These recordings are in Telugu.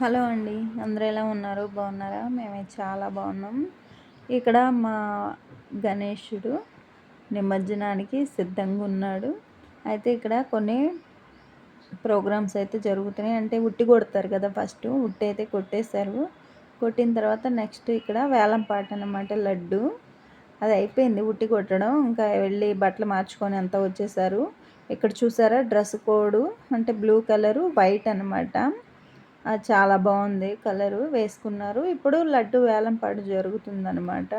హలో అండి. అందరూ ఎలా ఉన్నారు? బాగున్నారా? మేమైతే చాలా బాగున్నాం. ఇక్కడ మా గణేశుడు నిమజ్జనానికి సిద్ధంగా ఉన్నాడు. అయితే ఇక్కడ కొన్ని ప్రోగ్రామ్స్ అయితే జరుగుతున్నాయి. అంటే ఉట్టి కొడతారు కదా! ఫస్ట్ ఉట్టి అయితే కొట్టేశారు. కొట్టిన తర్వాత నెక్స్ట్ ఇక్కడ వేలం పాట అనమాట. లడ్డు అది అయిపోయింది ఉట్టి కొట్టడం. ఇంకా వెళ్ళి బట్టలు మార్చుకొని అంతా వచ్చేసారు. ఇక్కడ చూసారా డ్రెస్ కోడ్ అంటే బ్లూ కలరు వైట్ అనమాట. అది చాలా బాగుంది కలరు వేసుకున్నారు. ఇప్పుడు లడ్డు వేలం పాట జరుగుతుందనమాట.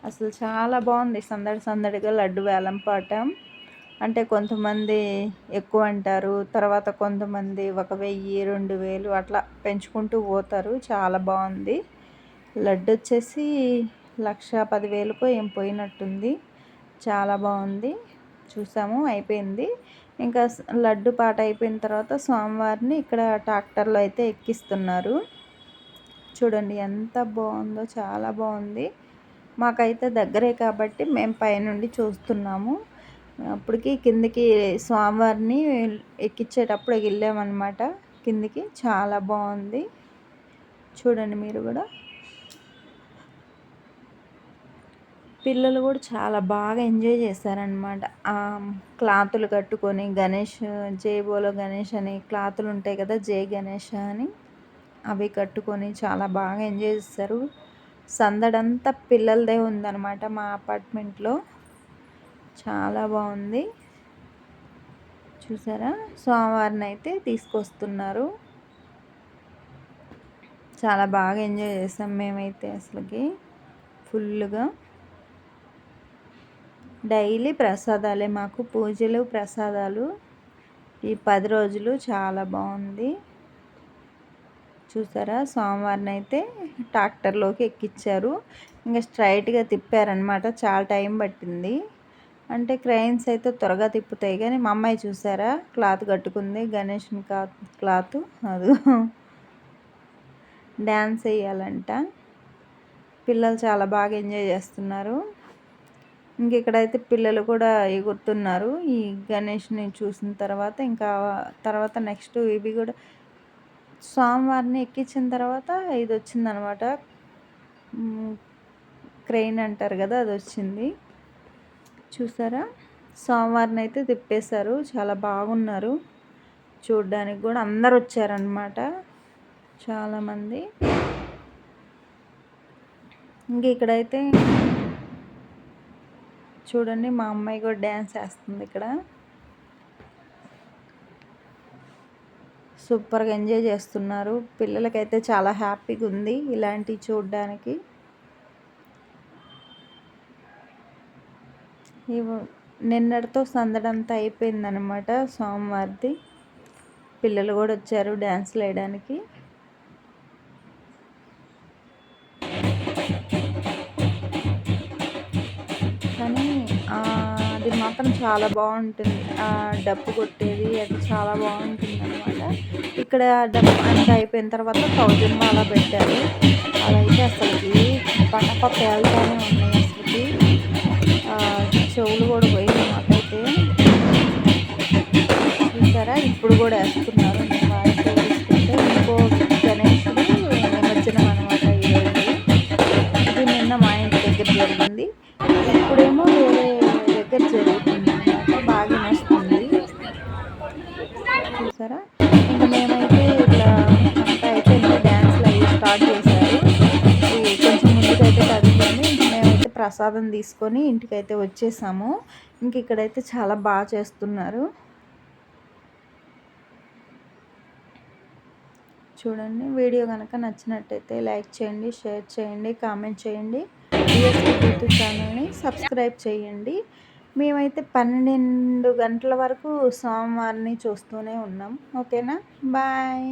అసలు చాలా బాగుంది సందడి సందడిగా లడ్డు వేలం పాట. అంటే కొంతమంది ఎక్కువ అంటారు, తర్వాత కొంతమంది 1000, 2000 అట్లా పెంచుకుంటూ పోతారు. చాలా బాగుంది. లడ్డు వచ్చేసి 1,10,000కో ఏం పోయినట్టుంది. చాలా బాగుంది. చూసాము అయిపోయింది. ఇంకా లడ్డు పాట అయిపోయిన తర్వాత స్వామివారిని ఇక్కడ ట్రాక్టర్లో అయితే ఎక్కిస్తున్నారు. చూడండి ఎంత బాగుందో, చాలా బాగుంది. మాకైతే దగ్గరే కాబట్టి మేము పైనుండి చూస్తున్నాము. అప్పటికి కిందికి స్వామివారిని ఎక్కించేటప్పుడు వెళ్ళామన్నమాట కిందికి. చాలా బాగుంది. చూడండి మీరు కూడా. పిల్లలు కూడా చాలా బాగా ఎంజాయ్ చేశారనమాట. క్లాతులు కట్టుకొని గణేష్ జై బోలో గణేష్ అని క్లాతులు ఉంటాయి కదా, జై గణేష్ అని అవి కట్టుకొని చాలా బాగా ఎంజాయ్ చేస్తారు. సందడంతా పిల్లలదే ఉందన్నమాట మా అపార్ట్మెంట్లో. చాలా బాగుంది. చూసారా స్వామివారిని అయితే తీసుకొస్తున్నారు. చాలా బాగా ఎంజాయ్ చేసాం మేమైతే అసలుకి ఫుల్గా. డైలీ ప్రసాదాలే మాకు, పూజలు ప్రసాదాలు ఈ 10 రోజులు. చాలా బాగుంది. చూసారా స్వామివారిని అయితే ట్రాక్టర్లోకి ఎక్కించారు. ఇంకా స్ట్రైట్గా తిప్పారనమాట. చాలా టైం పట్టింది. అంటే క్రెయిన్స్ అయితే త్వరగా తిప్పుతాయి, కానీ మా అమ్మాయి చూసారా క్లాత్ కట్టుకుంది, గణేష్ని క్లాత్. అది డ్యాన్స్ వేయాలంట. పిల్లలు చాలా బాగా ఎంజాయ్ చేస్తున్నారు. ఇంక ఇక్కడైతే పిల్లలు కూడా ఎగురుతున్నారు ఈ గణేష్ని చూసిన తర్వాత. ఇంకా తర్వాత నెక్స్ట్ ఇవి కూడా స్వామివారిని ఎక్కించిన తర్వాత ఇది వచ్చిందనమాట. క్రెయిన్ అంటారు కదా, అది వచ్చింది. చూసారా స్వామివారిని అయితే తిప్పేశారు. చాలా బాగున్నారు చూడ్డానికి కూడా. అందరు వచ్చారనమాట చాలామంది. ఇంక ఇక్కడైతే చూడండి మా అమ్మాయి కూడా డ్యాన్స్ వేస్తుంది ఇక్కడ. సూపర్గా ఎంజాయ్ చేస్తున్నారు. పిల్లలకైతే చాలా హ్యాపీగా ఉంది ఇలాంటివి చూడడానికి. నిన్నటితో సందడంతా అయిపోయిందనమాట స్వామివారిది. పిల్లలు కూడా వచ్చారు డ్యాన్స్లు వేయడానికి. కానీ అది మాత్రం చాలా బాగుంటుంది. డప్పు కొట్టేది అది చాలా బాగుంటుంది అనమాట. ఇక్కడ డప్పు అంతా అయిపోయిన తర్వాత 1000 అలా పెట్టారు. అదైతే అసలుకి పక్కప పేలుతానే ఉన్నాయి. అసలుకి చెవులు కూడా పోయింది మాకైతే. చూసారా ఇప్పుడు కూడా వేస్తున్నారు. నేను వాయిస్ వేసుకుంటే ఇంకో గణేశుడు నిమజ్జనం అనమాట ఈరోజు. ఇది నిన్న మా ఇంటి దగ్గర జరిగింది. ఇప్పుడేమో వేరే దగ్గర జరుగుతుంది అనమాట. బాగా నడుస్తుంది. చూసారా ఇంకా మేమైతే ఇట్లా అంతా అయిపోయింది. డ్యాన్స్లు అవి స్టార్ట్ చేశారు. కొంచెం ముందుకైతే కదులుకొని మేమైతే ప్రసాదం తీసుకొని ఇంటికైతే వచ్చేసాము. ఇంక ఇక్కడైతే చాలా బాగా చేస్తున్నారు. చూడండి. వీడియో కనుక నచ్చినట్టయితే లైక్ చేయండి, షేర్ చేయండి, కామెంట్ చేయండి. యూట్యూబ్ ఛానల్ని సబ్స్క్రైబ్ చేయండి. మేమైతే 12 గంటల వరకు స్వామివారిని చూస్తూనే ఉన్నాం. ఓకేనా? బాయ్.